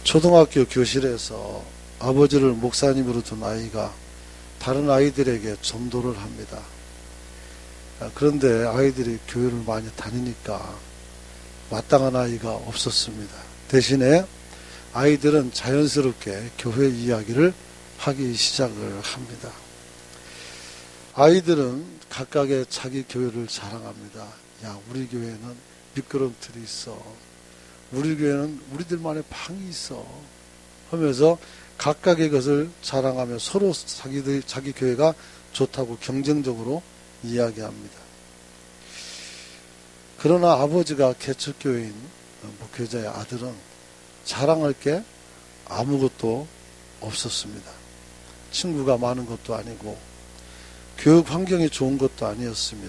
초등학교 교실에서 아버지를 목사님으로 둔 아이가 다른 아이들에게 전도를 합니다. 그런데 아이들이 교회를 많이 다니니까 마땅한 아이가 없었습니다. 대신에 아이들은 자연스럽게 교회 이야기를 하기 시작을 합니다. 아이들은 각각의 자기 교회를 자랑합니다. 야, 우리 교회는 미끄럼틀이 있어. 우리 교회는 우리들만의 방이 있어. 하면서 각각의 것을 자랑하며 서로 자기 교회가 좋다고 경쟁적으로 이야기합니다. 그러나 아버지가 개척교회인 목회자의 아들은 자랑할 게 아무것도 없었습니다. 친구가 많은 것도 아니고 교육 환경이 좋은 것도 아니었으며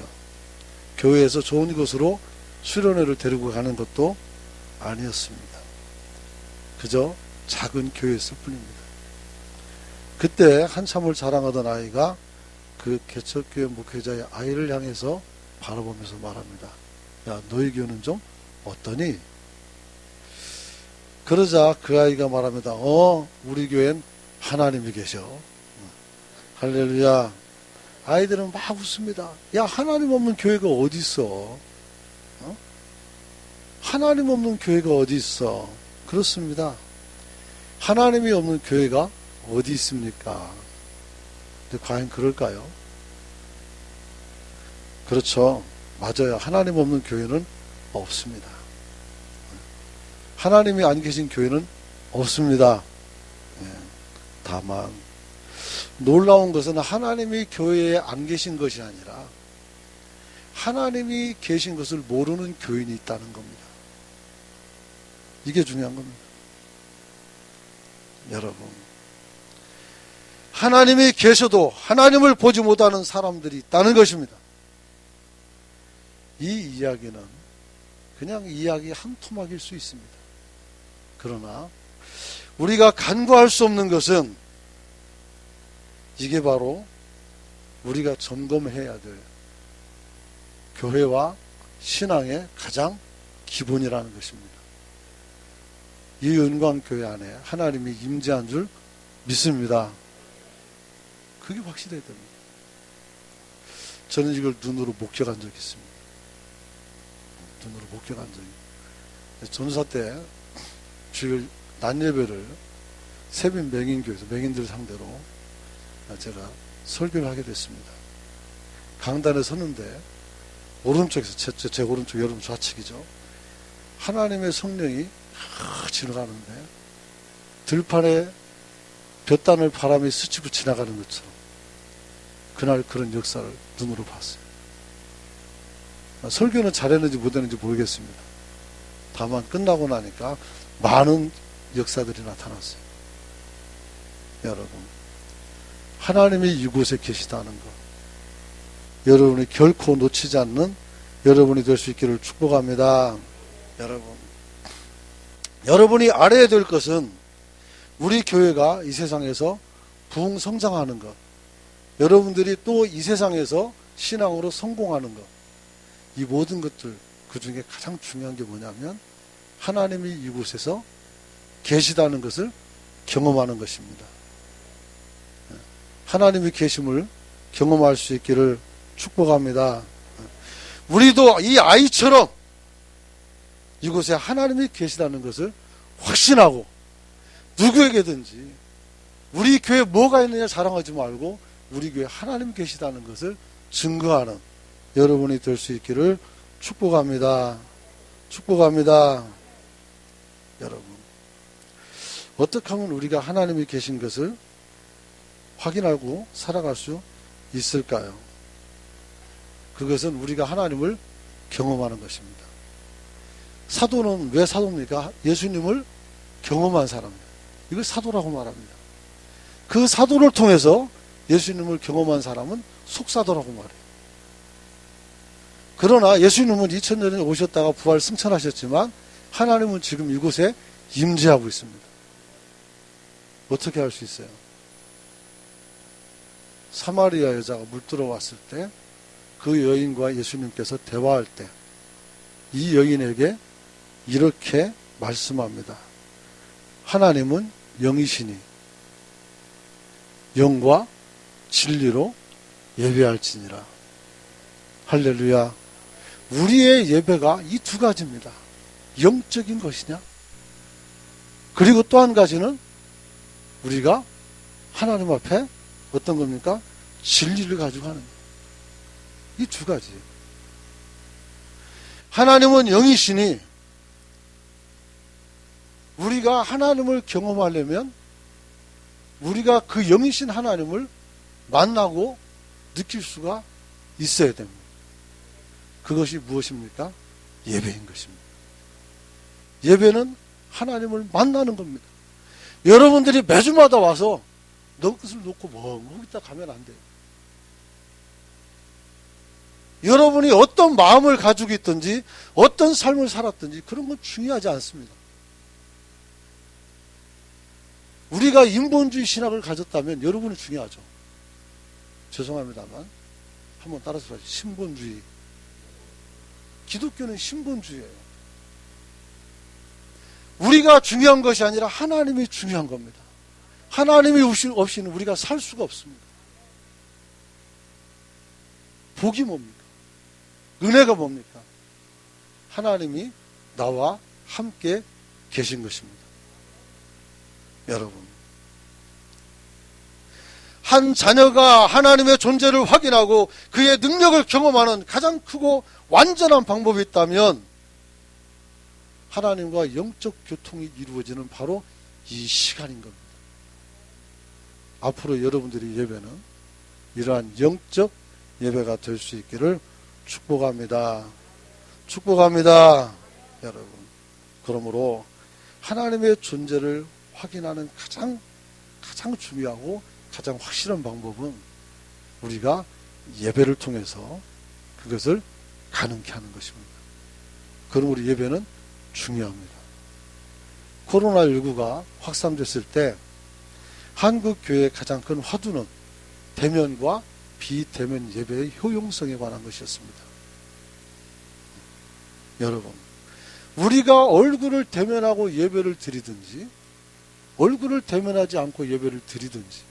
교회에서 좋은 곳으로 수련회를 데리고 가는 것도 아니었습니다. 그저 작은 교회였을 뿐입니다. 그때 한참을 자랑하던 아이가 그 개척교회 목회자의 아이를 향해서 바라보면서 말합니다. 야, 너희 교회는 좀 어떠니? 그러자 그 아이가 말합니다. 우리 교회는 하나님이 계셔. 할렐루야. 아이들은 막 웃습니다. 야, 하나님 없는 교회가 어디 있어? 하나님 없는 교회가 어디 있어? 그렇습니다. 하나님이 없는 교회가 어디 있습니까? 근데 과연 그럴까요? 그렇죠. 맞아요. 하나님 없는 교회는 없습니다. 하나님이 안 계신 교회는 없습니다. 다만 놀라운 것은 하나님이 교회에 안 계신 것이 아니라 하나님이 계신 것을 모르는 교인이 있다는 겁니다. 이게 중요한 겁니다. 여러분, 하나님이 계셔도 하나님을 보지 못하는 사람들이 있다는 것입니다. 이 이야기는 그냥 이야기 한 토막일 수 있습니다. 그러나 우리가 간과할 수 없는 것은 이게 바로 우리가 점검해야 될 교회와 신앙의 가장 기본이라는 것입니다. 이 은광교회 안에 하나님이 임재한 줄 믿습니다. 그게 확실해야 됩니다. 저는 이걸 눈으로 목격한 적이 있습니다. 눈으로 목격한 적이. 전사 때 주일 낮 예배를 새벽 맹인교회에서 맹인들 상대로 제가 설교를 하게 됐습니다. 강단에 섰는데 오른쪽에서 제 오른쪽 여러분 좌측이죠. 하나님의 성령이 지나가는데 들판에 볕단을 바람이 스치고 지나가는 것처럼 그날 그런 역사를 눈으로 봤어요. 설교는 잘했는지 못했는지 모르겠습니다. 다만 끝나고 나니까 많은 역사들이 나타났어요. 여러분, 하나님이 이곳에 계시다는 것, 여러분이 결코 놓치지 않는 여러분이 될 수 있기를 축복합니다. 여러분이 알아야 될 것은 우리 교회가 이 세상에서 부흥성장하는 것, 여러분들이 또 이 세상에서 신앙으로 성공하는 것, 이 모든 것들 그 중에 가장 중요한 게 뭐냐면 하나님이 이곳에서 계시다는 것을 경험하는 것입니다. 하나님이 계심을 경험할 수 있기를 축복합니다. 우리도 이 아이처럼 이곳에 하나님이 계시다는 것을 확신하고 누구에게든지 우리 교회에 뭐가 있느냐 자랑하지 말고 우리 교회에 하나님 계시다는 것을 증거하는 여러분이 될 수 있기를 축복합니다. 축복합니다. 여러분, 어떻게 하면 우리가 하나님이 계신 것을 확인하고 살아갈 수 있을까요? 그것은 우리가 하나님을 경험하는 것입니다. 사도는 왜 사도입니까? 예수님을 경험한 사람입니다. 이걸 사도라고 말합니다. 그 사도를 통해서 예수님을 경험한 사람은 속사도라고 말해요. 그러나 예수님은 2000년에 오셨다가 부활 승천하셨지만 하나님은 지금 이곳에 임재하고 있습니다. 어떻게 할 수 있어요? 사마리아 여자가 물 들어왔을 때 그 여인과 예수님께서 대화할 때 이 여인에게 이렇게 말씀합니다. 하나님은 영이시니 영과 진리로 예배할지니라. 할렐루야. 우리의 예배가 이 두 가지입니다. 영적인 것이냐, 그리고 또 한 가지는 우리가 하나님 앞에 어떤 겁니까? 진리를 가지고 하는 거예요. 이 두 가지. 하나님은 영이시니 우리가 하나님을 경험하려면 우리가 그 영이신 하나님을 만나고 느낄 수가 있어야 됩니다. 그것이 무엇입니까? 예배인 것입니다. 예배는 하나님을 만나는 겁니다. 여러분들이 매주마다 와서 너 것을 놓고 멍하고 있다 가면 안 돼요. 여러분이 어떤 마음을 가지고 있든지 어떤 삶을 살았든지 그런 건 중요하지 않습니다. 우리가 인본주의 신학을 가졌다면 여러분은 중요하죠. 죄송합니다만 한번 따라서 하죠. 신본주의. 기독교는 신본주의예요. 우리가 중요한 것이 아니라 하나님이 중요한 겁니다. 하나님이 없이는 우리가 살 수가 없습니다. 복이 뭡니까? 은혜가 뭡니까? 하나님이 나와 함께 계신 것입니다. 여러분, 한 자녀가 하나님의 존재를 확인하고 그의 능력을 경험하는 가장 크고 완전한 방법이 있다면 하나님과 영적 교통이 이루어지는 바로 이 시간인 겁니다. 앞으로 여러분들의 예배는 이러한 영적 예배가 될 수 있기를 축복합니다. 축복합니다. 여러분, 그러므로 하나님의 존재를 확인하는 가장 중요하고 가장 확실한 방법은 우리가 예배를 통해서 그것을 가능케 하는 것입니다. 그럼 우리 예배는 중요합니다. 코로나19가 확산됐을 때 한국 교회의 가장 큰 화두는 대면과 비대면 예배의 효용성에 관한 것이었습니다. 여러분, 우리가 얼굴을 대면하고 예배를 드리든지 얼굴을 대면하지 않고 예배를 드리든지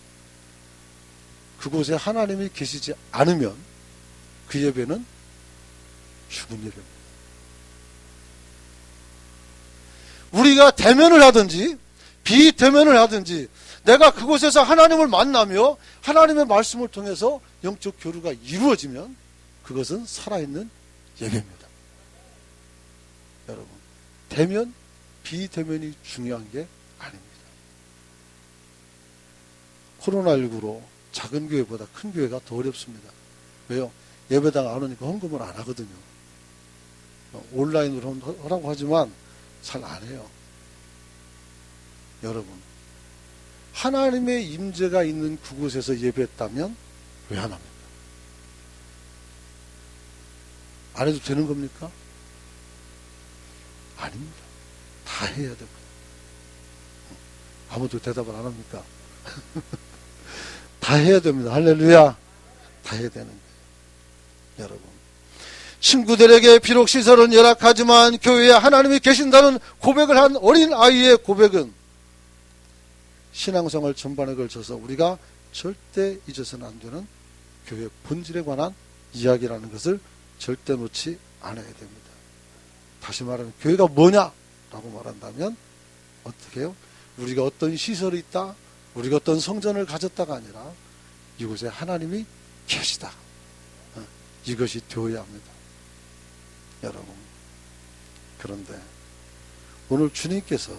그곳에 하나님이 계시지 않으면 그 예배는 죽은 예배입니다. 우리가 대면을 하든지 비대면을 하든지 내가 그곳에서 하나님을 만나며 하나님의 말씀을 통해서 영적 교류가 이루어지면 그것은 살아있는 예배입니다. 여러분, 대면, 비대면이 중요한 게 아닙니다. 코로나19로 작은 교회보다 큰 교회가 더 어렵습니다. 왜요? 예배당 안 오니까 헌금을 안 하거든요. 온라인으로 하라고 하지만 잘 안 해요. 여러분, 하나님의 임재가 있는 그곳에서 예배했다면 왜 안 합니까? 안 해도 되는 겁니까? 아닙니다. 다 해야 됩니다. 아무도 대답을 안 합니까? 다 해야 됩니다. 할렐루야. 다 해야 되는 거예요. 여러분, 친구들에게 비록 시설은 열악하지만 교회에 하나님이 계신다는 고백을 한 어린 아이의 고백은 신앙생활 전반에 걸쳐서 우리가 절대 잊어서는 안 되는 교회 본질에 관한 이야기라는 것을 절대 놓지 않아야 됩니다. 다시 말하면 교회가 뭐냐라고 말한다면 어떻게 해요? 우리가 어떤 시설이 있다, 우리가 어떤 성전을 가졌다가 아니라 이곳에 하나님이 계시다. 이것이 되어야 합니다. 여러분, 그런데 오늘 주님께서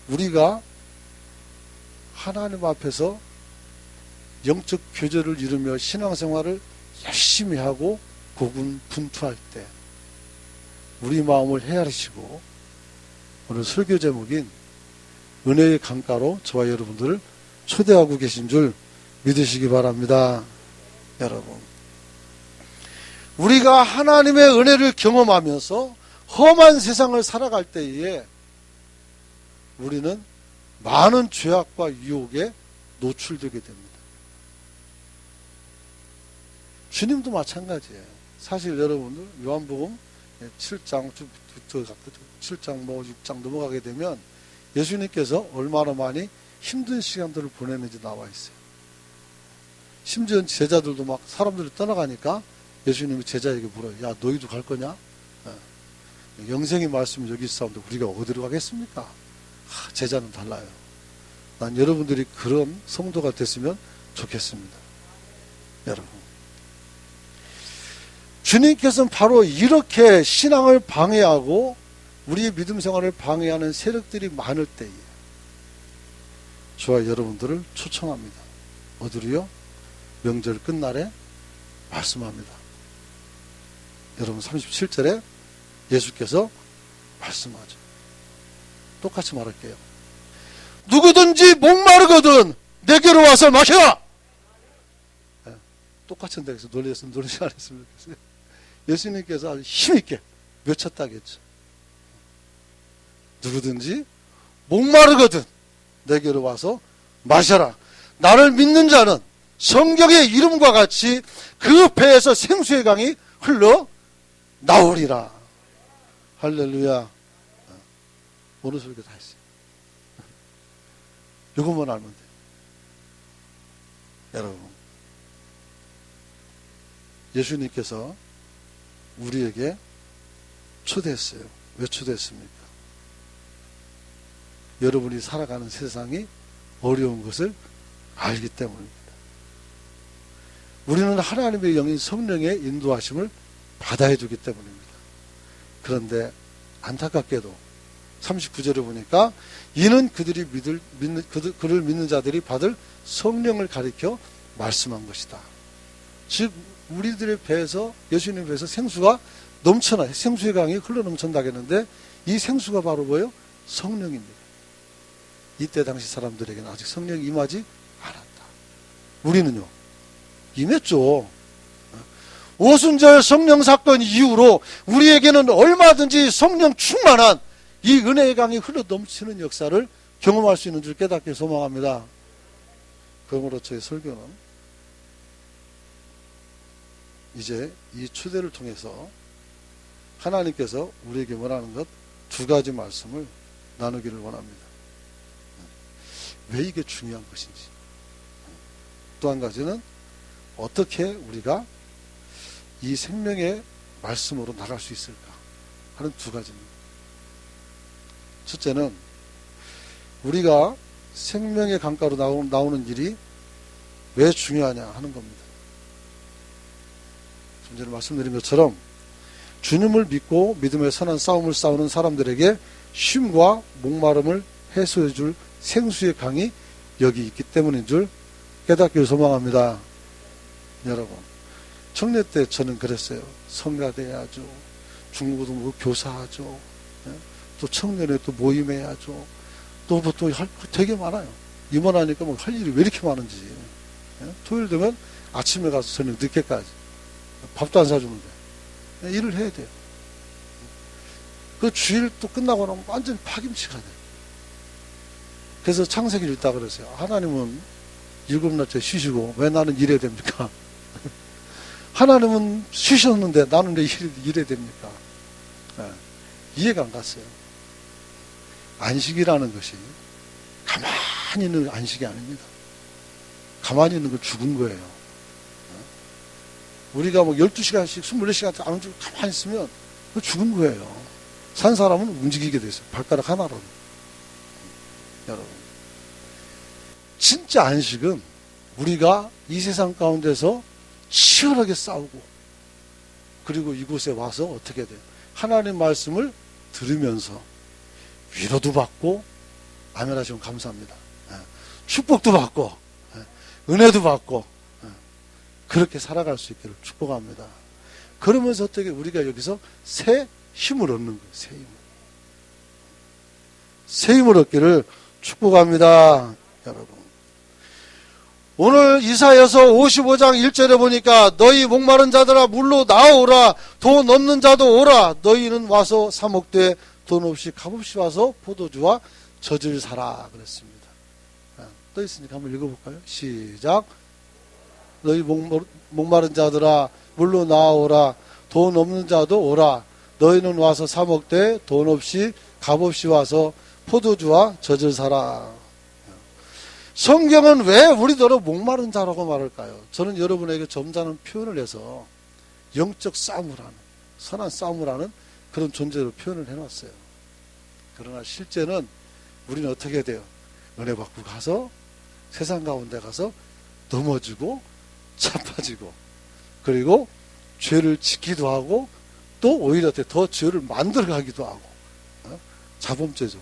우리가 하나님 앞에서 영적 교제를 이루며 신앙생활을 열심히 하고 고군분투할 때 우리 마음을 헤아리시고 오늘 설교 제목인 은혜의 강가로 저와 여러분들을 초대하고 계신 줄 믿으시기 바랍니다. 여러분, 우리가 하나님의 은혜를 경험하면서 험한 세상을 살아갈 때에 우리는 많은 죄악과 유혹에 노출되게 됩니다. 주님도 마찬가지예요. 사실 여러분들 요한복음 7장 6장 넘어가게 되면 예수님께서 얼마나 많이 힘든 시간들을 보냈는지 나와 있어요. 심지어 제자들도 막 사람들이 떠나가니까 예수님이 제자에게 물어요. 야, 너희도 갈 거냐? 영생의 말씀이 여기 있사온데 우리가 어디로 가겠습니까? 제자는 달라요. 난 여러분들이 그런 성도가 됐으면 좋겠습니다. 여러분, 주님께서는 바로 이렇게 신앙을 방해하고 우리의 믿음 생활을 방해하는 세력들이 많을 때에 저와 여러분들을 초청합니다. 어디로요? 명절 끝날에 말씀합니다. 여러분 37절에 예수께서 말씀하죠. 똑같이 말할게요. 누구든지 목마르거든 내게로 와서 마셔라. 똑같은 데서 놀리지 않았으면 좋겠어요. 예수님께서 아주 힘있게 외쳤다겠죠. 누구든지 목마르거든 내게로 와서 마셔라. 나를 믿는 자는 성경의 이름과 같이 그 배에서 생수의 강이 흘러 나오리라. 할렐루야. 오른손에 다 있어요. 이것만 알면 돼요. 여러분, 예수님께서 우리에게 초대했어요. 왜 초대했습니까? 여러분이 살아가는 세상이 어려운 것을 알기 때문입니다. 우리는 하나님의 영인 성령의 인도하심을 받아야 되기 때문입니다. 그런데 안타깝게도 39절에 보니까 이는 그들을 믿는 자들이 받을 성령을 가리켜 말씀한 것이다. 즉 우리들의 배에서 예수님 배에서 생수가 넘쳐나요. 생수의 강이 흘러 넘쳐나겠는데 이 생수가 바로 뭐예요? 성령입니다. 이때 당시 사람들에게는 아직 성령이 임하지 않았다. 우리는요 임했죠. 오순절 성령 사건 이후로 우리에게는 얼마든지 성령 충만한 이 은혜의 강이 흘러 넘치는 역사를 경험할 수 있는 줄 깨닫게 소망합니다. 그러므로 저희 설교는 이제 이 추대를 통해서 하나님께서 우리에게 원하는 것 두 가지 말씀을 나누기를 원합니다. 왜 이게 중요한 것인지, 또 한 가지는 어떻게 우리가 이 생명의 말씀으로 나갈 수 있을까 하는 두 가지입니다. 첫째는 우리가 생명의 강가로 나오는 일이 왜 중요하냐 하는 겁니다. 좀 전에 말씀드린 것처럼 주님을 믿고 믿음의 선한 싸움을 싸우는 사람들에게 쉼과 목마름을 해소해 줄 생수의 강이 여기 있기 때문인 줄 깨닫기를 소망합니다. 여러분, 청년 때 저는 그랬어요. 성가대야죠. 중고등부 교사하죠. 또 청년회 또 모임해야죠. 또 할 거 되게 많아요. 임원하니까 뭐 할 일이 왜 이렇게 많은지. 토요일 되면 아침에 가서 저녁 늦게까지 밥도 안 사주는데 일을 해야 돼요. 그 주일 또 하고 나면 완전히 파김치가 돼요. 그래서 창세기 읽다 그랬어요. 하나님은 일곱 날째 쉬시고 왜 나는 일해야 됩니까? 하나님은 쉬셨는데 나는 왜 일해야 됩니까? 이해가 안 갔어요. 안식이라는 것이 가만히 있는 안식이 아닙니다. 가만히 있는 건 죽은 거예요. 우리가 뭐 12시간씩 24시간 안 움직이고 가만히 있으면 그건 죽은 거예요. 산 사람은 움직이게 돼 있어요. 발가락 하나로. 여러분, 진짜 안식은 우리가 이 세상 가운데서 치열하게 싸우고 그리고 이곳에 와서 어떻게 돼요? 하나님 말씀을 들으면서 위로도 받고 아멘 하시면 감사합니다. 축복도 받고 은혜도 받고 그렇게 살아갈 수 있기를 축복합니다. 그러면서 어떻게 우리가 여기서 새 힘을 얻는 거예요. 새 힘을 얻기를 축복합니다. 여러분, 오늘 이사야서 55장 1절에 보니까 너희 목마른 자들아 물로 나오라. 돈 없는 자도 오라. 너희는 와서 사 먹되 돈 없이 값없이 와서 포도주와 젖을 사라 그랬습니다. 떠 있으니까 한번 읽어볼까요? 시작. 너희 목마른 자들아 물로 나오라. 돈 없는 자도 오라. 너희는 와서 사 먹되 돈 없이 값없이 와서 포도주와 젖을 사라. 성경은 왜 우리더러 목마른 자라고 말할까요? 저는 여러분에게 점잖은 표현을 해서 영적 싸움을 하는, 선한 싸움을 하는 그런 존재로 표현을 해놨어요. 그러나 실제는 우리는 어떻게 돼요? 은혜 받고 가서 세상 가운데 가서 넘어지고 자빠지고, 그리고 죄를 짓기도 하고, 또 오히려 더 죄를 만들어가기도 하고, 자범죄죠.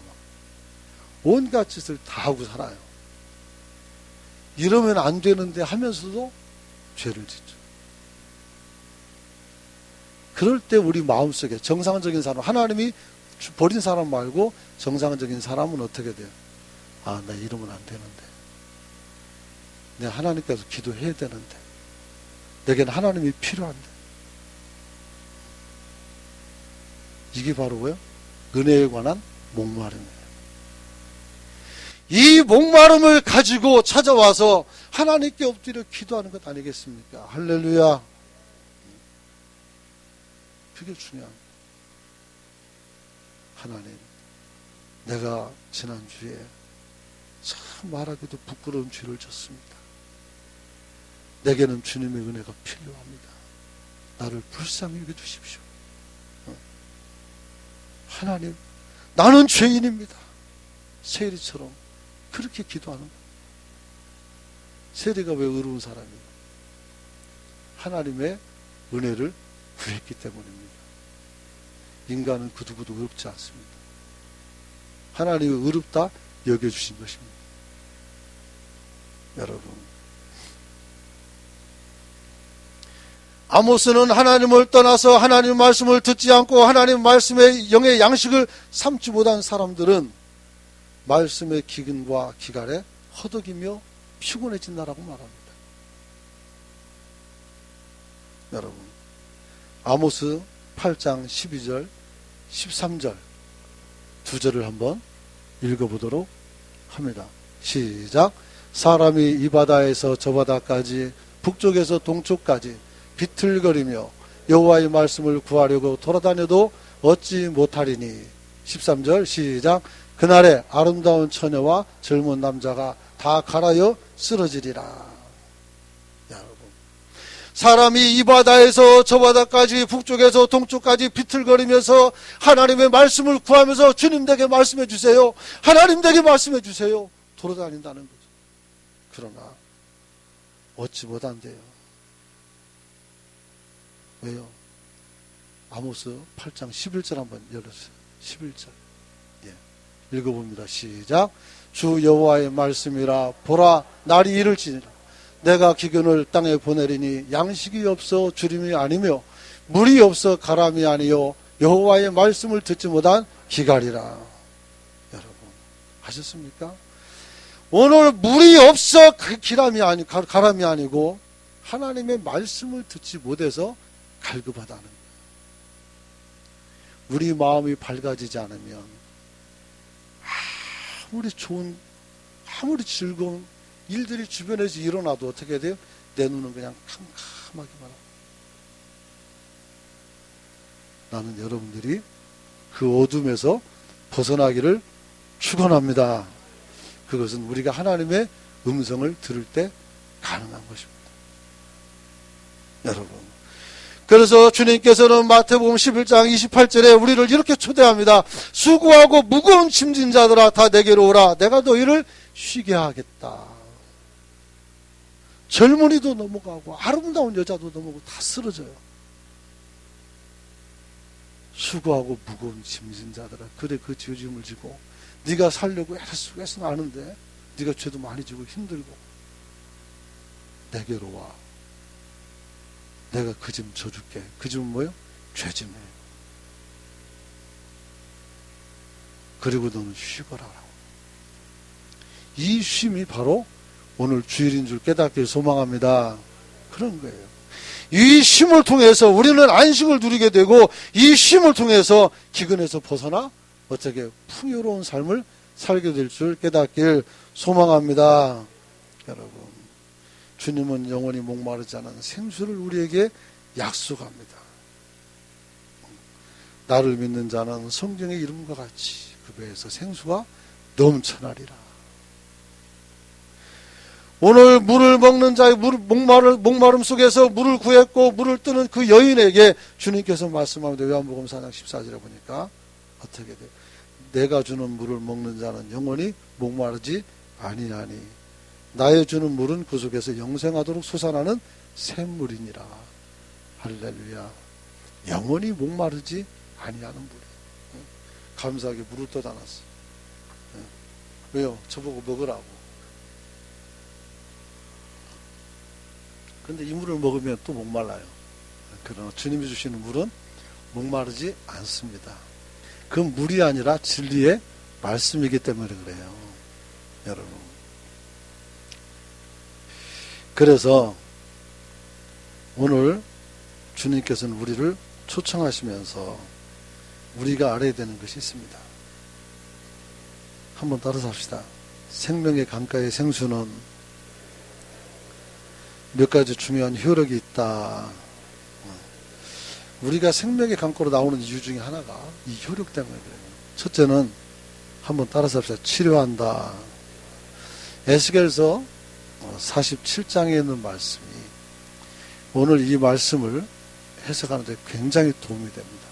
온갖 짓을 다 하고 살아요. 이러면 안 되는데 하면서도 죄를 짓죠. 그럴 때 우리 마음속에 정상적인 사람, 하나님이 버린 사람 말고 정상적인 사람은 어떻게 돼요? 아, 나 이러면 안 되는데. 내가 하나님께서 기도해야 되는데. 내게는 하나님이 필요한데. 이게 바로 뭐예요? 은혜에 관한 목마름이에요. 이 목마름을 가지고 찾아와서 하나님께 엎드려 기도하는 것 아니겠습니까? 할렐루야. 그게 중요합니다. 하나님, 내가 지난주에 참 말하기도 부끄러운 죄를 졌습니다. 내게는 주님의 은혜가 필요합니다. 나를 불쌍히 여겨주십시오. 하나님, 나는 죄인입니다. 세리처럼 그렇게 기도하는 거예요. 세리가 왜 의로운 사람이에요? 하나님의 은혜를 구했기 때문입니다. 인간은 그 누구도 의롭지 않습니다. 하나님이 의롭다 여겨주신 것입니다. 여러분, 아모스는 하나님을 떠나서 하나님의 말씀을 듣지 않고 하나님의 말씀의 영의 양식을 삼지 못한 사람들은 말씀의 기근과 기갈에 허덕이며 피곤해진다라고 말합니다. 여러분, 아모스 8장 12절 13절 두 절을 한번 읽어보도록 합니다. 시작. 사람이 이 바다에서 저 바다까지 북쪽에서 동쪽까지 비틀거리며 여호와의 말씀을 구하려고 돌아다녀도 얻지 못하리니. 13절 시작. 그날에 아름다운 처녀와 젊은 남자가 다 갈아여 쓰러지리라. 여러분, 사람이 이 바다에서 저 바다까지 북쪽에서 동쪽까지 비틀거리면서 하나님의 말씀을 구하면서 주님 댁에 말씀해 주세요, 하나님 댁에 말씀해 주세요 돌아다닌다는 거죠. 그러나 얻지 못한대요. 왜요? 아모스 8장 11절 한번 열어주세요. 11절 읽어봅니다. 시작. 주 여호와의 말씀이라. 보라, 날이 이를지니라. 내가 기근을 땅에 보내리니 양식이 없어 주림이 아니며 물이 없어 가람이 아니요 여호와의 말씀을 듣지 못한 기갈이라. 여러분, 하셨습니까? 오늘 물이 없어 가람이 아니고 하나님의 말씀을 듣지 못해서 갈급하다는 거예요. 우리 마음이 밝아지지 않으면 아무리 좋은, 아무리 즐거운 일들이 주변에서 일어나도 어떻게 돼요? 내 눈은 그냥 캄캄하기만 하고. 나는 여러분들이 그 어둠에서 벗어나기를 축원합니다. 그것은 우리가 하나님의 음성을 들을 때 가능한 것입니다. 여러분, 그래서 주님께서는 마태복음 11장 28절에 우리를 이렇게 초대합니다. 수고하고 무거운 짐진 자들아 다 내게로 오라. 내가 너희를 쉬게 하겠다. 젊은이도 넘어가고 아름다운 여자도 넘어가고 다 쓰러져요. 수고하고 무거운 짐진 자들아, 그래 그 죄짐을 지고 네가 살려고 애쓰고 아는데 네가 죄도 많이 지고 힘들고 내게로 와. 내가 그 짐 져줄게. 그 짐은 뭐예요? 죄짐이에요. 그리고 너는 쉬거라. 이 쉼이 바로 오늘 주일인 줄 깨닫길 소망합니다. 그런 거예요. 이 쉼을 통해서 우리는 안식을 누리게 되고, 이 쉼을 통해서 기근에서 벗어나 어떻게 풍요로운 삶을 살게 될 줄 깨닫길 소망합니다. 여러분, 주님은 영원히 목마르지 않은 생수를 우리에게 약속합니다. 나를 믿는 자는 성경의 이름과 같이 그 배에서 생수가 넘쳐나리라. 오늘 물을 먹는 자의 목마름 속에서 물을 구했고 물을 뜨는 그 여인에게 주님께서 말씀합니다. 요한복음 4장 14절에 보니까 어떻게 돼요? 내가 주는 물을 먹는 자는 영원히 목마르지 아니하니 나의 주는 물은 그 속에서 영생하도록 솟아나는 샘물이니라. 할렐루야. 영원히 목마르지 아니하는 물이. 감사하게 물을 떠다 놨어요. 왜요? 저보고 먹으라고. 그런데 이 물을 먹으면 또 목말라요. 그러나 주님이 주시는 물은 목마르지 않습니다. 그 물이 아니라 진리의 말씀이기 때문에 그래요. 여러분. 그래서 오늘 주님께서는 우리를 초청하시면서 우리가 알아야 되는 것이 있습니다. 한번 따라서 합시다. 생명의 강가의 생수는 몇 가지 중요한 효력이 있다. 우리가 생명의 강가로 나오는 이유 중에 하나가 이 효력 때문에 그래요. 첫째는 한번 따라서 합시다. 치료한다. 에스겔서 47장에 있는 말씀이 오늘 이 말씀을 해석하는 데 굉장히 도움이 됩니다.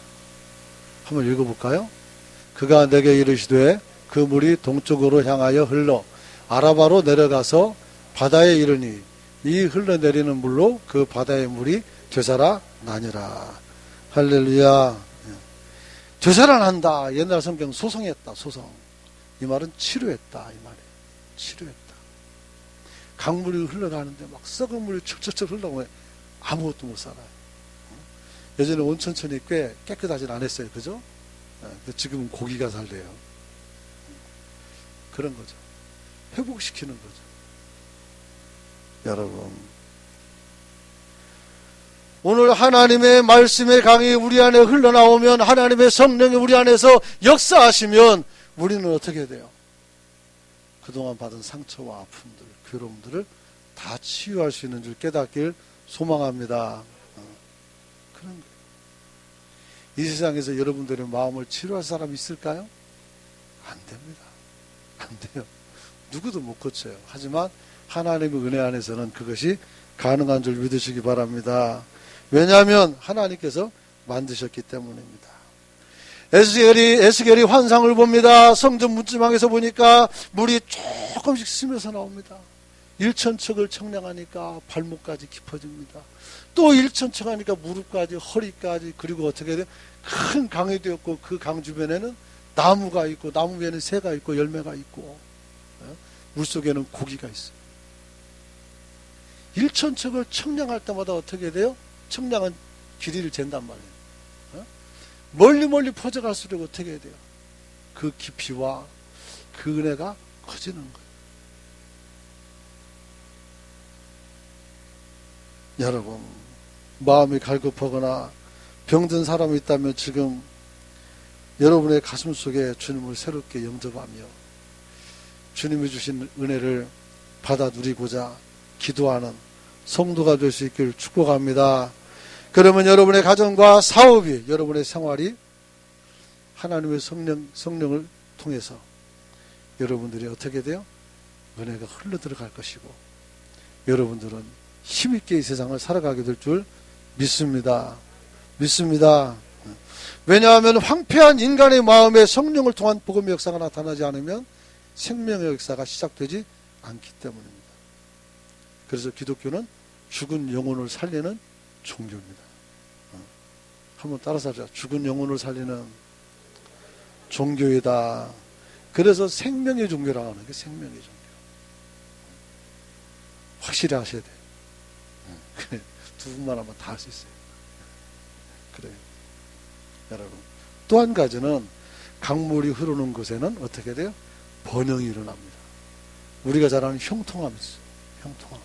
한번 읽어볼까요? 그가 내게 이르시되 그 물이 동쪽으로 향하여 흘러 아라바로 내려가서 바다에 이르니 이 흘러내리는 물로 그 바다의 물이 되살아나니라. 할렐루야. 되살아난다. 옛날 성경 소성했다. 소성. 이 말은 치료했다. 이 말이에요. 치료했다. 강물이 흘러가는데 막 썩은 물이 철철철 흘러가면 아무것도 못 살아요. 예전에 온천천이 꽤 깨끗하진 않았어요. 그죠? 지금은 고기가 살대요. 그런 거죠. 회복시키는 거죠. 여러분, 오늘 하나님의 말씀의 강이 우리 안에 흘러나오면 하나님의 성령이 우리 안에서 역사하시면 우리는 어떻게 돼요? 그동안 받은 상처와 아픔들, 괴로움들을 다 치유할 수 있는 줄 깨닫길 소망합니다. 그런 거예요. 이 세상에서 여러분들의 마음을 치료할 사람이 있을까요? 안 됩니다. 안 돼요. 누구도 못 고쳐요. 하지만 하나님의 은혜 안에서는 그것이 가능한 줄 믿으시기 바랍니다. 왜냐하면 하나님께서 만드셨기 때문입니다. 에스겔이 환상을 봅니다. 성전 문지방에서 보니까 물이 조금씩 스며서 나옵니다. 1,000척을 청량하니까 발목까지 깊어집니다. 또 1,000척 하니까 무릎까지 허리까지 그리고 어떻게 돼요? 큰 강이 되었고 그 강 주변에는 나무가 있고 나무 위에는 새가 있고 열매가 있고 물속에는 고기가 있어요. 1,000척을 청량할 때마다 어떻게 돼요? 청량한 길이를 잰단 말이에요. 멀리 퍼져갈수록 어떻게 해야 돼요? 그 깊이와 그 은혜가 커지는 거예요. 여러분, 마음이 갈급하거나 병든 사람이 있다면 지금 여러분의 가슴 속에 주님을 새롭게 영접하며 주님이 주신 은혜를 받아 누리고자 기도하는 성도가 될 수 있기를 축복합니다. 그러면 여러분의 가정과 사업이, 여러분의 생활이 하나님의 성령을 통해서 여러분들이 어떻게 돼요? 은혜가 흘러 들어갈 것이고 여러분들은 힘있게 이 세상을 살아가게 될 줄 믿습니다. 믿습니다. 왜냐하면 황폐한 인간의 마음에 성령을 통한 복음의 역사가 나타나지 않으면 생명의 역사가 시작되지 않기 때문입니다. 그래서 기독교는 죽은 영혼을 살리는 종교입니다. 한번 따라서 하자. 죽은 영혼을 살리는 종교이다. 그래서 생명의 종교라고 하는 게 생명의 종교. 확실히 하셔야 돼요. 그래, 두 분만 하면 다 할 수 있어요. 그래요. 여러분. 또 한 가지는 강물이 흐르는 곳에는 어떻게 돼요? 번영이 일어납니다. 우리가 잘 아는 형통함이 있어요. 형통함.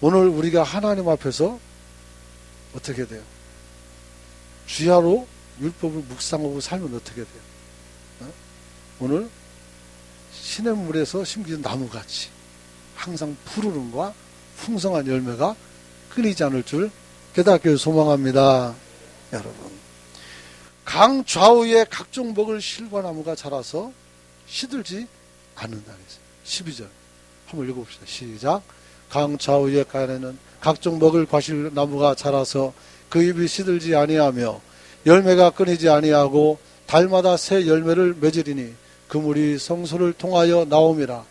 오늘 우리가 하나님 앞에서 어떻게 돼요? 주야로 율법을 묵상하고 살면 어떻게 돼요? 오늘 시냇물에서 심겨진 나무같이 항상 푸르름과 풍성한 열매가 끊이지 않을 줄 깨닫기를 소망합니다. 여러분, 강 좌우에 각종 먹을 실과나무가 자라서 시들지 않는다 그랬어요. 12절 한번 읽어봅시다. 시작. 강 좌우에 가에는 각종 먹을 과실 나무가 자라서 그 잎이 시들지 아니하며 열매가 끊이지 아니하고 달마다 새 열매를 맺으리니 그물이 성소를 통하여 나옴이라.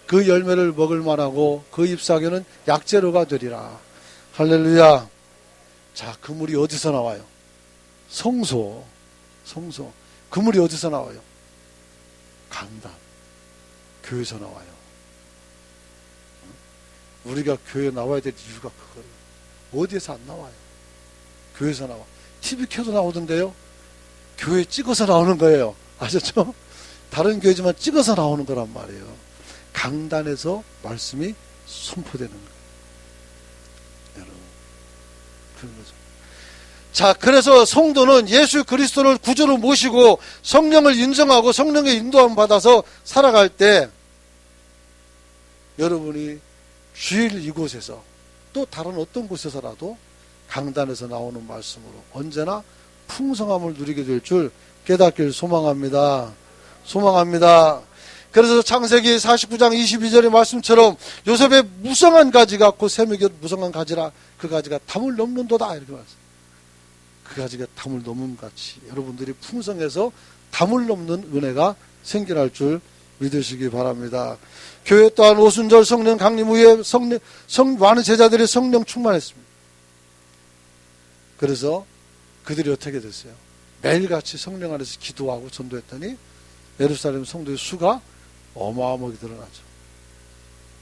그 열매를 먹을 만하고 그 잎사귀는 약재료가 되리라. 할렐루야. 자, 그물이 어디서 나와요? 성소. 그물이 어디서 나와요? 강단. 교회에서 나와요. 우리가 교회에 나와야 될 이유가 그거예요. 어디에서 안 나와요? 교회에서 나와. TV 켜도 나오던데요. 교회 찍어서 나오는 거예요. 아셨죠? 다른 교회지만 찍어서 나오는 거란 말이에요. 강단에서 말씀이 선포되는 거예요. 여러분, 그런 거죠. 자, 그래서 성도는 예수 그리스도를 구주로 모시고 성령을 인정하고 성령의 인도함 받아서 살아갈 때 여러분이 주일 이곳에서 또 다른 어떤 곳에서라도 강단에서 나오는 말씀으로 언제나 풍성함을 누리게 될 줄 깨닫길 소망합니다. 그래서 창세기 49장 22절의 말씀처럼 요셉의 무성한 가지가 곧 샘의 곁 무성한 가지라 그 가지가 담을 넘는도다 이렇게 말씀. 그 가지가 담을 넘음 같이 여러분들이 풍성해서 담을 넘는 은혜가 생겨날 줄 믿으시기 바랍니다. 교회 또한 오순절 성령 강림 후에 많은 제자들이 성령 충만했습니다. 그래서 그들이 어떻게 됐어요? 매일같이 성령 안에서 기도하고 전도했더니 예루살렘 성도의 수가 어마어마하게 늘어나죠.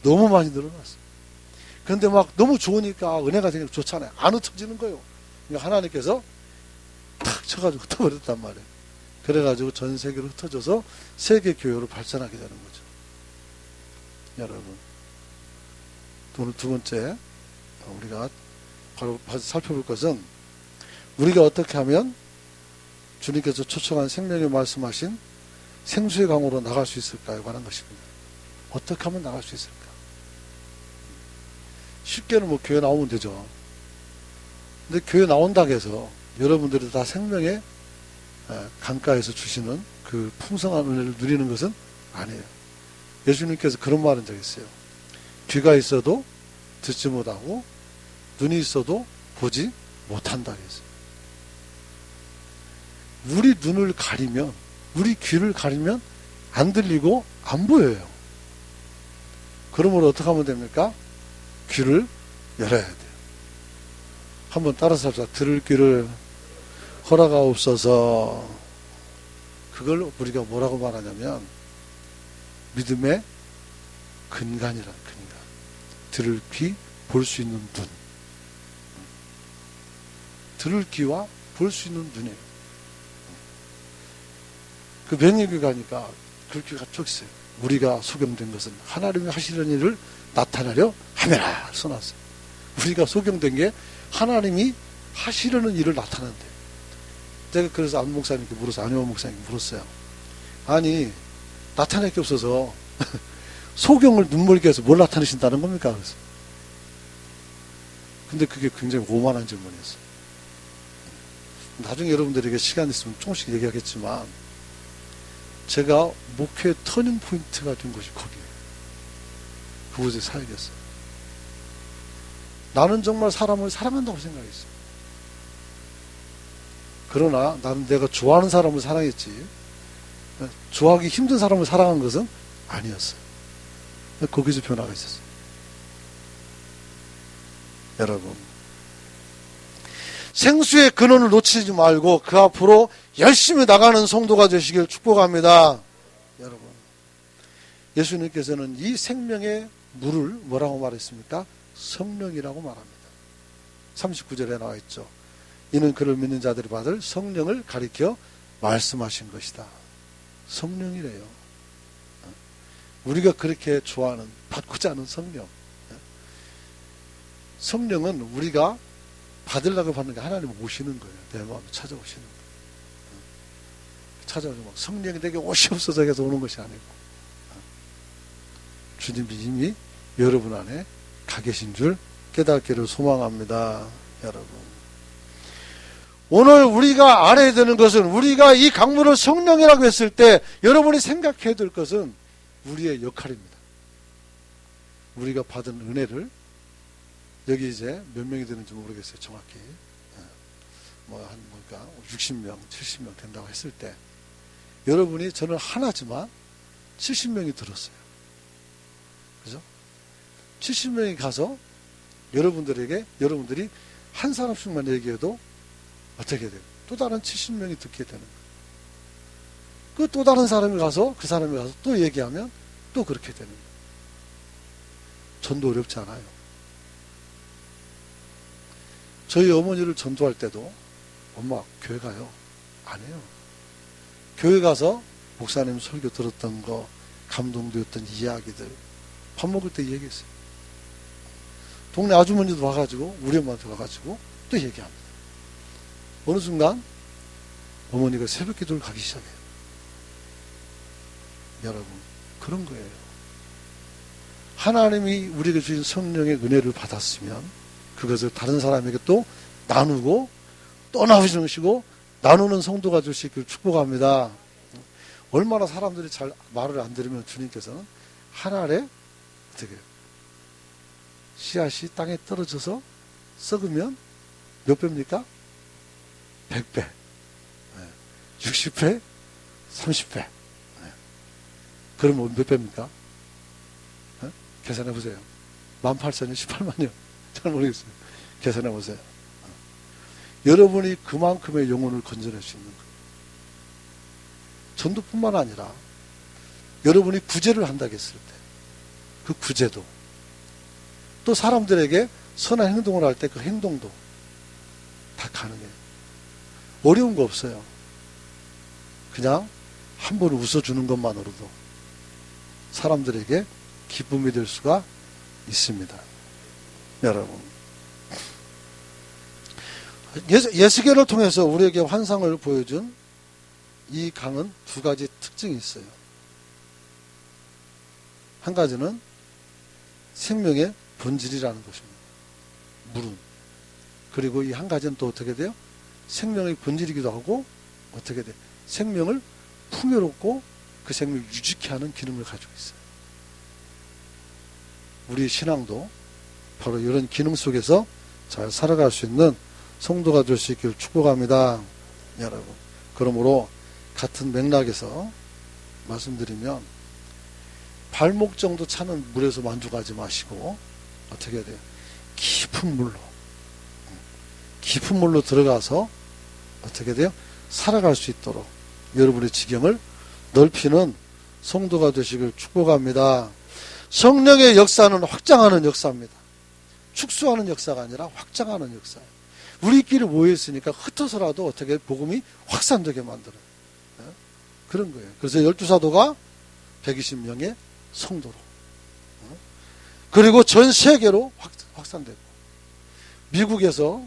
너무 많이 늘어났어요. 그런데 막 너무 좋으니까 은혜가 되니까 좋잖아요. 안 흩어지는 거예요. 그러니까 하나님께서 탁 쳐가지고 흩어버렸단 말이에요. 그래가지고 전 세계로 흩어져서 세계 교회로 발전하게 되는 거죠. 여러분, 오늘 두 번째 우리가 바로 살펴볼 것은 우리가 어떻게 하면 주님께서 초청한 생명의 말씀하신 생수의 강으로 나갈 수 있을까에 관한 것입니다. 어떻게 하면 나갈 수 있을까? 쉽게는 뭐 교회 나오면 되죠. 근데 교회 나온다고 해서 여러분들이 다 생명의 강가에서 주시는 그 풍성한 은혜를 누리는 것은 아니에요. 예수님께서 그런 말한 적이 있어요. 귀가 있어도 듣지 못하고 눈이 있어도 보지 못한다 했어요. 우리 눈을 가리면, 우리 귀를 가리면 안 들리고 안 보여요. 그러므로 어떻게 하면 됩니까? 귀를 열어야 돼요. 한번 따라서 합시다. 들을 귀를 허락하옵소서. 그걸 우리가 뭐라고 말하냐면 믿음의 근간이라는 근간. 들을 귀, 볼 수 있는 눈. 들을 귀와 볼 수 있는 눈이에요. 그 명예교회 가니까 그렇게 쭉 있어요. 우리가 소경된 것은 하나님이 하시는 일을 나타내려 하매라 써놨어요. 우리가 소경된 게 하나님이 하시려는 일을 나타낸대. 제가 그래서 안 목사님께 물었어요. 안효원 목사님께 물었어요. 아니 나타낼 게 없어서 소경을 눈물게 해서 뭘 나타내신다는 겁니까? 그래서. 근데 그게 굉장히 오만한 질문이었어요. 나중에 여러분들에게 시간 있으면 조금씩 얘기하겠지만 제가 목회의 터닝 포인트가 된 곳이 거기에요. 그곳에 살겠어요. 나는 정말 사람을 사랑한다고 생각했어요. 그러나 나는 내가 좋아하는 사람을 사랑했지 좋아하기 힘든 사람을 사랑한 것은 아니었어요. 거기서 변화가 있었어요. 여러분, 생수의 근원을 놓치지 말고 그 앞으로 열심히 나가는 성도가 되시길 축복합니다. 여러분, 예수님께서는 이 생명의 물을 뭐라고 말했습니까? 성령이라고 말합니다. 39절에 나와 있죠. 이는 그를 믿는 자들이 받을 성령을 가리켜 말씀하신 것이다. 성령이래요. 우리가 그렇게 좋아하는, 받고자 하는 성령. 성령은 우리가 받으려고 받는 게 하나님 오시는 거예요. 내 마음에 찾아오시는 거예요. 찾아오죠. 막 성령이 내게 오시옵소서 해서 오는 것이 아니고 주님이 이미 여러분 안에 가 계신 줄 깨닫기를 소망합니다. 여러분, 오늘 우리가 알아야 되는 것은, 우리가 이 강물을 성령이라고 했을 때 여러분이 생각해야 될 것은 우리의 역할입니다. 우리가 받은 은혜를, 여기 이제 몇 명이 되는지 모르겠어요, 정확히. 한 60명, 70명 된다고 했을 때, 여러분이, 저는 하나지만 70명이 들었어요. 그죠? 70명이 가서 여러분들이 한 사람씩만 얘기해도 어떻게 돼요? 또 다른 70명이 듣게 되는 거예요. 그 또 다른 사람이 가서, 그 사람이 가서 또 얘기하면 또 그렇게 되는 거예요. 전도 어렵지 않아요. 저희 어머니를 전도할 때도, 엄마, 교회 가요? 안 해요. 교회 가서 목사님 설교 들었던 거, 감동되었던 이야기들, 밥 먹을 때 얘기했어요. 동네 아주머니도 와가지고, 우리 엄마한테 와가지고 또 얘기합니다. 어느 순간 어머니가 새벽 기도를 가기 시작해요. 여러분, 그런 거예요. 하나님이 우리에게 주신 성령의 은혜를 받았으면 그것을 다른 사람에게 또 나누고, 또 나누시고 나누는 성도가 될 수 있기를 축복합니다. 얼마나 사람들이 잘 말을 안 들으면 주님께서는 한 알에 어떻게 해요? 씨앗이 땅에 떨어져서 썩으면 몇 배입니까? 100배, 60배, 30배. 그러면 몇 배입니까? 계산해 보세요. 18,000이 18만이요. 잘 모르겠어요. 계산해 보세요. 여러분이 그만큼의 영혼을 건져낼 수 있는 거예요. 전도뿐만 아니라 여러분이 구제를 한다고 했을 때 그 구제도, 또 사람들에게 선한 행동을 할 때 그 행동도 다 가능해요. 어려운 거 없어요. 그냥 한 번 웃어주는 것만으로도 사람들에게 기쁨이 될 수가 있습니다. 여러분, 예수계를 통해서 우리에게 환상을 보여준 이 강은 두 가지 특징이 있어요. 한 가지는 생명의 본질이라는 것입니다. 물은. 그리고 이 한 가지는 또 어떻게 돼요? 생명의 본질이기도 하고, 어떻게 돼요? 생명을 풍요롭고 그 생명을 유지케 하는 기능을 가지고 있어요. 우리 신앙도 바로 이런 기능 속에서 잘 살아갈 수 있는 성도가 될 수 있기를 축복합니다. 여러분, 그러므로 같은 맥락에서 말씀드리면, 발목 정도 차는 물에서 만족하지 마시고 어떻게 해야 돼요? 깊은 물로 들어가서 어떻게 돼요? 살아갈 수 있도록 여러분의 지경을 넓히는 성도가 되시길 축복합니다. 성령의 역사는 확장하는 역사입니다. 축소하는 역사가 아니라 확장하는 역사예요. 우리끼리 모여있으니까 흩어서라도 어떻게 복음이 확산되게 만들어요. 그런 거예요. 그래서 12사도가 120명의 성도로, 그리고 전 세계로 확산되고, 미국에서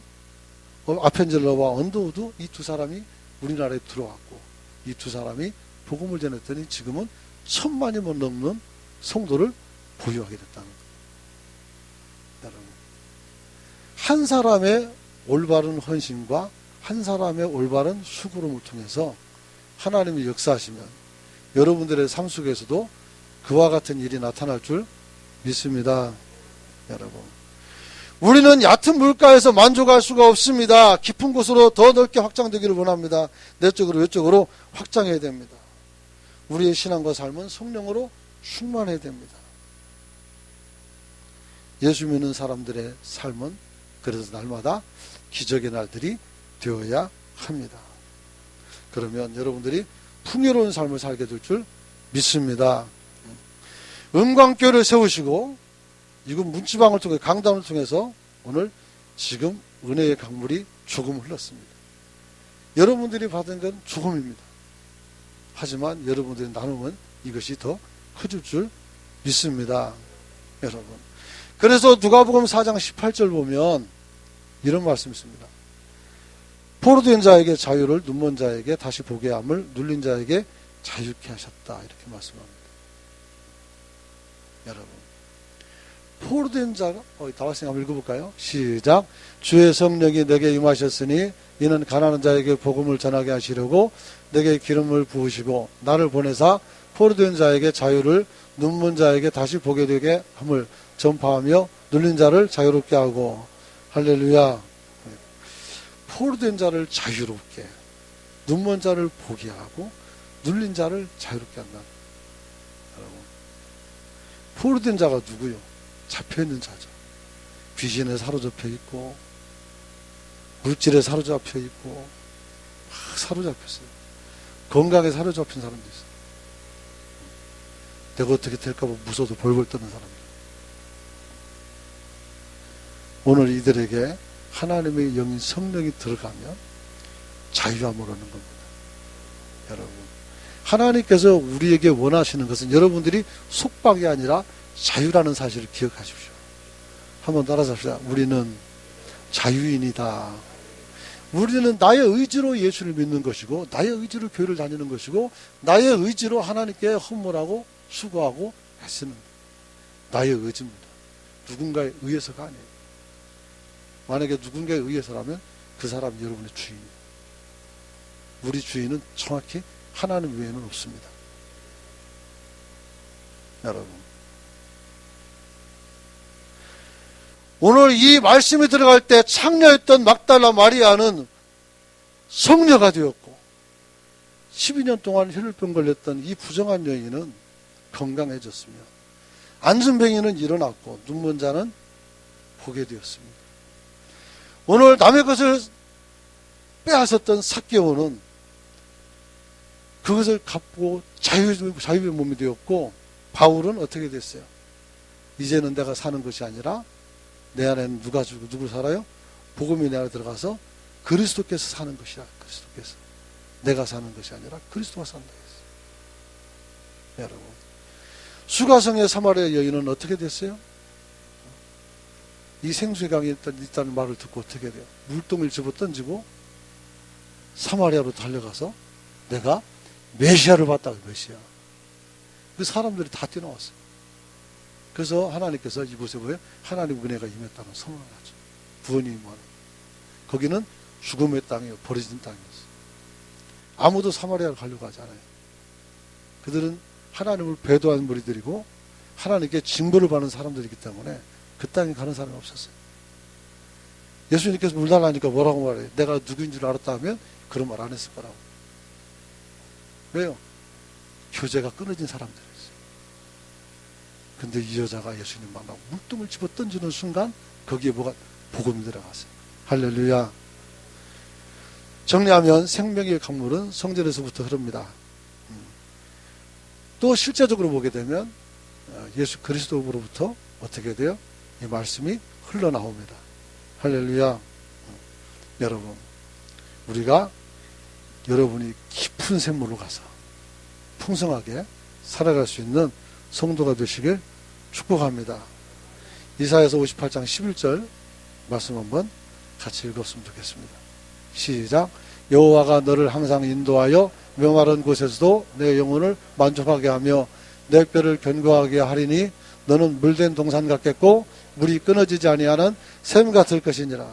아펜젤러와 언더우드, 이 두 사람이 우리나라에 들어왔고, 이 두 사람이 복음을 전했더니 지금은 1000만이 넘는 성도를 보유하게 됐다는 거예요. 여러분, 한 사람의 올바른 헌신과 한 사람의 올바른 수고름을 통해서 하나님이 역사하시면 여러분들의 삶 속에서도 그와 같은 일이 나타날 줄 믿습니다. 여러분, 우리는 얕은 물가에서 만족할 수가 없습니다. 깊은 곳으로 더 넓게 확장되기를 원합니다. 내적으로 외적으로 확장해야 됩니다. 우리의 신앙과 삶은 성령으로 충만해야 됩니다. 예수 믿는 사람들의 삶은 그래서 날마다 기적의 날들이 되어야 합니다. 그러면 여러분들이 풍요로운 삶을 살게 될 줄 믿습니다. 은광교를 세우시고 이곳 문지방을 통해 강단을 통해서 오늘 지금 은혜의 강물이 조금 흘렀습니다. 여러분들이 받은 건 조금입니다. 하지만 여러분들이 나누면 이것이 더 커질 줄 믿습니다. 여러분, 그래서 누가복음 4장 18절 보면 이런 말씀이 있습니다. 포로된 자에게 자유를, 눈먼 자에게 다시 보게 함을, 눌린 자에게 자유케 하셨다, 이렇게 말씀합니다. 여러분, 포로된 자가 다 왔으니까 한번 읽어볼까요? 시작. 주의 성령이 내게 임하셨으니 이는 가난한 자에게 복음을 전하게 하시려고 내게 기름을 부으시고 나를 보내사 포로된 자에게 자유를 눈먼 자에게 다시 보게 되게 함을 전파하며 눌린 자를 자유롭게 하고. 할렐루야. 포로된 자를 자유롭게, 눈먼 자를 보게 하고 눌린 자를 자유롭게 한다. 여러분, 포로된 자가 누구요? 잡혀있는 자죠. 귀신에 사로잡혀 있고 물질에 사로잡혀 있고 막 사로잡혔어요. 건강에 사로잡힌 사람도 있어요. 내가 어떻게 될까봐 무서워도 벌벌 떠는 사람들. 오늘 이들에게 하나님의 영인 성령이 들어가면 자유함을 얻는 겁니다. 여러분, 하나님께서 우리에게 원하시는 것은 여러분들이 속박이 아니라 자유라는 사실을 기억하십시오. 한번 따라서 합시다. 우리는 자유인이다. 우리는 나의 의지로 예수를 믿는 것이고 나의 의지로 교회를 다니는 것이고 나의 의지로 하나님께 헌물하고 수고하고 애쓰는 나의 의지입니다. 누군가에 의해서가 아니에요. 만약에 누군가에 의해서라면 그 사람이 여러분의 주인이에요. 우리 주인은 정확히 하나님 외에는 없습니다. 여러분, 오늘 이 말씀이 들어갈 때 창녀였던 막달라 마리아는 성녀가 되었고 12년 동안 혈류병 걸렸던 이 부정한 여인은 건강해졌으며 안순뱅이는 일어났고 눈먼 자는 보게 되었습니다. 오늘 남의 것을 빼앗았던 삭개오는 그것을 갚고 자유의 몸이 되었고 바울은 어떻게 됐어요? 이제는 내가 사는 것이 아니라 내 안에는 누가 주고 누구 살아요? 복음이 내 안에 들어가서 그리스도께서 사는 것이라. 그리스도께서 내가 사는 것이 아니라 그리스도가 산다 했어요. 여러분, 수가성의 사마리아 여인은 어떻게 됐어요? 이 생수의 강이 있다는 말을 듣고 어떻게 돼요? 물동을 집어 던지고 사마리아로 달려가서 내가 메시아를 봤다고. 메시아. 그 사람들이 다 뛰어나왔어요. 그래서 하나님께서 이곳에 뭐예요? 하나님 은혜가 임했다는 선언을 하죠. 구원이 임하는. 거기는 죽음의 땅이에요. 버려진 땅이었어요. 아무도 사마리아를 가려고 하지 않아요. 그들은 하나님을 배도한 무리들이고 하나님께 징벌을 받는 사람들이기 때문에 그 땅에 가는 사람이 없었어요. 예수님께서 물 달라니까 뭐라고 말해요? 내가 누구인 줄 알았다 하면 그런 말 안 했을 거라고. 왜요? 교제가 끊어진 사람들이었어요. 근데 이 여자가 예수님 만나고 물동을 집어 던지는 순간 거기에 뭐가 복음이 들어갔어요. 할렐루야. 정리하면 생명의 강물은 성전에서부터 흐릅니다. 또 실제적으로 보게 되면 예수 그리스도로부터 어떻게 돼요? 이 말씀이 흘러나옵니다. 할렐루야. 여러분, 우리가 여러분이 깊은 샘물로 가서 풍성하게 살아갈 수 있는 성도가 되시길 축복합니다. 이사야서 58장 11절 말씀 한번 같이 읽었으면 좋겠습니다. 시작. 여호와가 너를 항상 인도하여 메마른 곳에서도 내 영혼을 만족하게 하며 내 뼈를 견고하게 하리니 너는 물된 동산 같겠고 물이 끊어지지 아니하는 샘 같을 것이니라.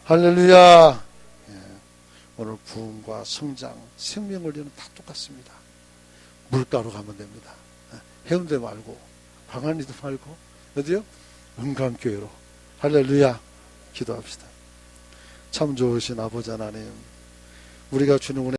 할렐루야. 오늘 부흥과 성장, 생명 원리는 다 똑같습니다. 물가로 가면 됩니다. 해운대 말고 광안리도 말고 어디요? 은강교회로. 할렐루야. 기도합시다. 참 좋으신 아버지 하나님, 우리가 주는 은혜